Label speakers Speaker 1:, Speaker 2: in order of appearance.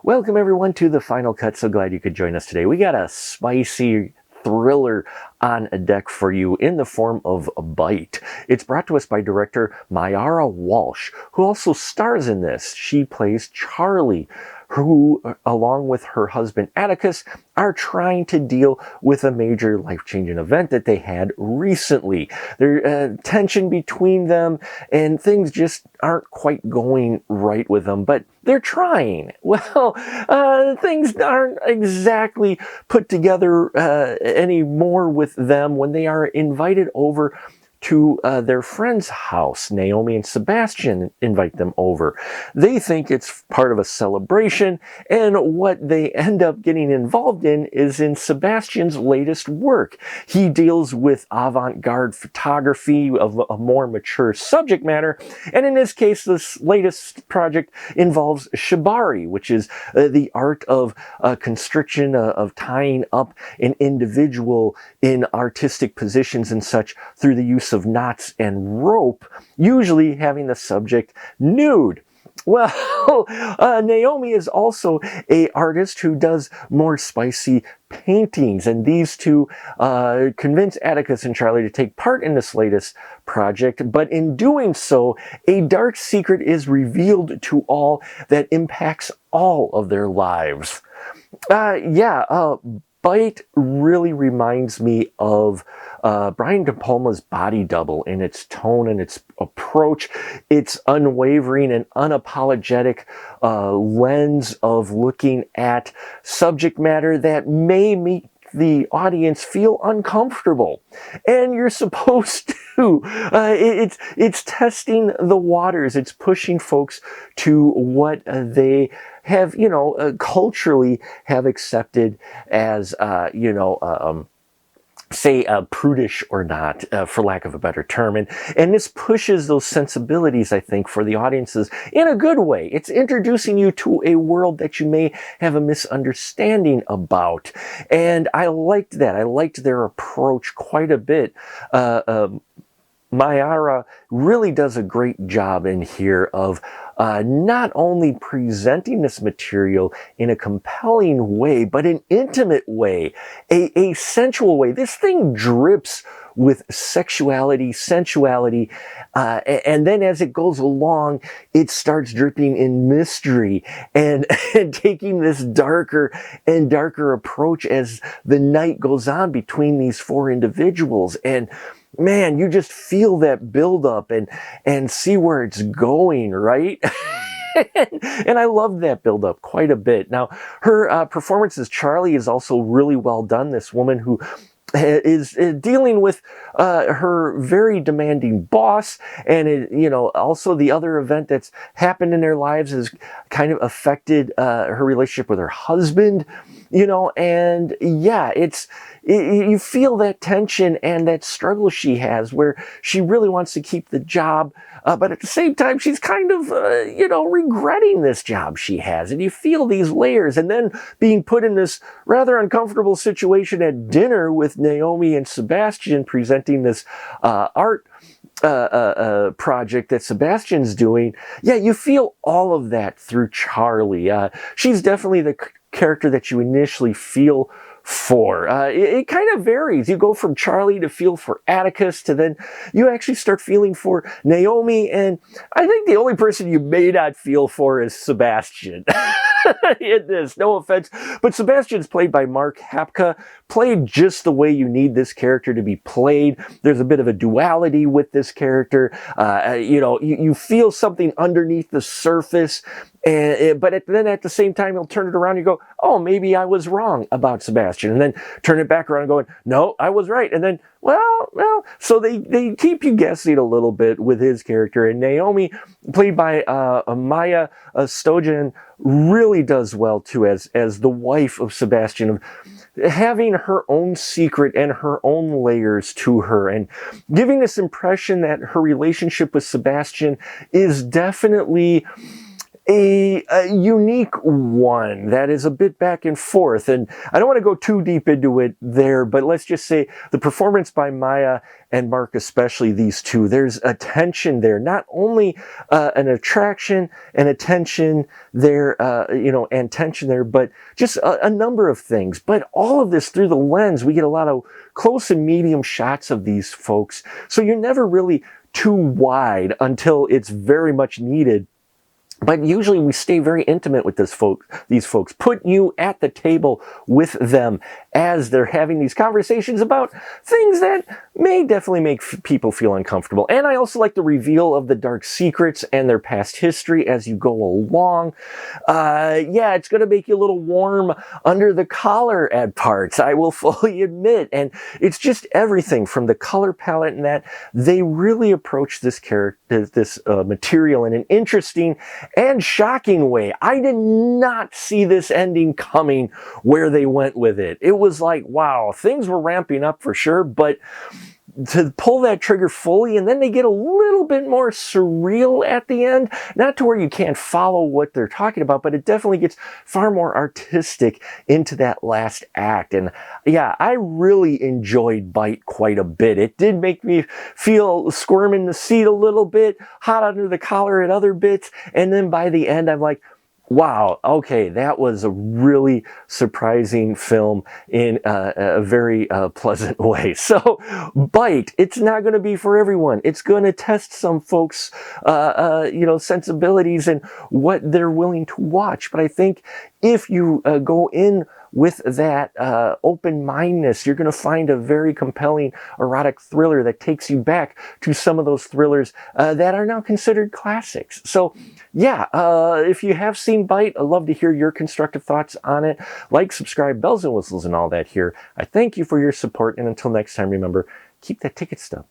Speaker 1: Welcome everyone to The Final Cut. So glad you could join us today. We got a spicy thriller on a deck for you in the form of BIGHT. It's brought to us by director Mayara Walsh, who also stars in this. She plays Charlie, who, along with her husband Atticus, are trying to deal with a major life-changing event that they had recently. There's tension between them, and things just aren't quite going right with them, but they're trying. Well, things aren't exactly put together anymore with them when they are invited over to their friend's house. Naomi and Sebastian invite them over. They think it's part of a celebration, and what they end up getting involved in is in Sebastian's latest work. He deals with avant-garde photography of a more mature subject matter, and in this case, this latest project involves shibari, which is the art of constriction, of tying up an individual in artistic positions and such through the use of knots and rope, usually having the subject nude. Well, Naomi is also an artist who does more spicy paintings, and these two convince Atticus and Charlie to take part in this latest project, but in doing so, a dark secret is revealed to all that impacts all of their lives. BIGHT really reminds me of Brian De Palma's Body Double in its tone and its approach, its unwavering and unapologetic lens of looking at subject matter that may make the audience feel uncomfortable, and you're supposed to. It's testing the waters. It's pushing folks to what they have, culturally have accepted as, say prudish or not, for lack of a better term. And this pushes those sensibilities, I think, for the audiences in a good way. It's introducing you to a world that you may have a misunderstanding about. And I liked that. I liked their approach quite a bit. Mayara really does a great job in here of not only presenting this material in a compelling way, but an intimate way, a sensual way. This thing drips with sexuality, sensuality, and then as it goes along, it starts dripping in mystery and taking this darker and darker approach as the night goes on between these four individuals. And man, you just feel that build up and see where it's going, right? And I loved that build up quite a bit. Now, her performance as Charlie is also really well done. This woman who is dealing with her very demanding boss, and also the other event that's happened in their lives has kind of affected her relationship with her husband, and yeah, you feel that tension and that struggle she has, where she really wants to keep the job, but at the same time, she's kind of, regretting this job she has. And you feel these layers, and then being put in this rather uncomfortable situation at dinner with Naomi and Sebastian presenting this art project that Sebastian's doing. Yeah, you feel all of that through Charlie. She's definitely the character that you initially feel for. It kind of varies. You go from Charlie to feel for Atticus, to then you actually start feeling for Naomi, and I think the only person you may not feel for is Sebastian. In this, no offense, but Sebastian's played by Mark Hapka, played just the way you need this character to be played. There's a bit of a duality with this character. You feel something underneath the surface, but then at the same time, you'll turn it around and you go, oh, maybe I was wrong about Sebastian. And then turn it back around and going, no, I was right. And then, well, so they keep you guessing a little bit with his character. And Naomi, played by Maya Stojan, really does well too as the wife of Sebastian, of having her own secret and her own layers to her, and giving this impression that her relationship with Sebastian is definitely a unique one that is a bit back and forth. And I don't want to go too deep into it there, but let's just say the performance by Maya and Mark, especially these two, there's a tension there, not only an attraction and a tension there, and tension there, but just a number of things. But all of this through the lens, we get a lot of close and medium shots of these folks. So you're never really too wide until it's very much needed. But usually we stay very intimate with these folks, put you at the table with them as they're having these conversations about things that may definitely make people feel uncomfortable. And I also like the reveal of the dark secrets and their past history as you go along. Yeah, it's going to make you a little warm under the collar at parts, I will fully admit. And it's just everything from the color palette and that they really approach this material in an interesting and shocking way. I did not see this ending coming where they went with it. It was like, wow, things were ramping up for sure, but to pull that trigger fully, and then they get a little bit more surreal at the end, not to where you can't follow what they're talking about, but it definitely gets far more artistic into that last act. And yeah, I really enjoyed BIGHT quite a bit. It did make me feel squirm in the seat a little bit, hot under the collar at other bits, and then by the end I'm like, wow, okay, that was a really surprising film in a very pleasant way. So, BIGHT, it's not going to be for everyone. It's going to test some folks' sensibilities and what they're willing to watch. But I think if you go in with that open-mindedness, you're going to find a very compelling erotic thriller that takes you back to some of those thrillers that are now considered classics. So yeah, if you have seen BIGHT, I'd love to hear your constructive thoughts on it. Like, subscribe, bells and whistles and all that here. I thank you for your support, and until next time, remember, keep that ticket stub.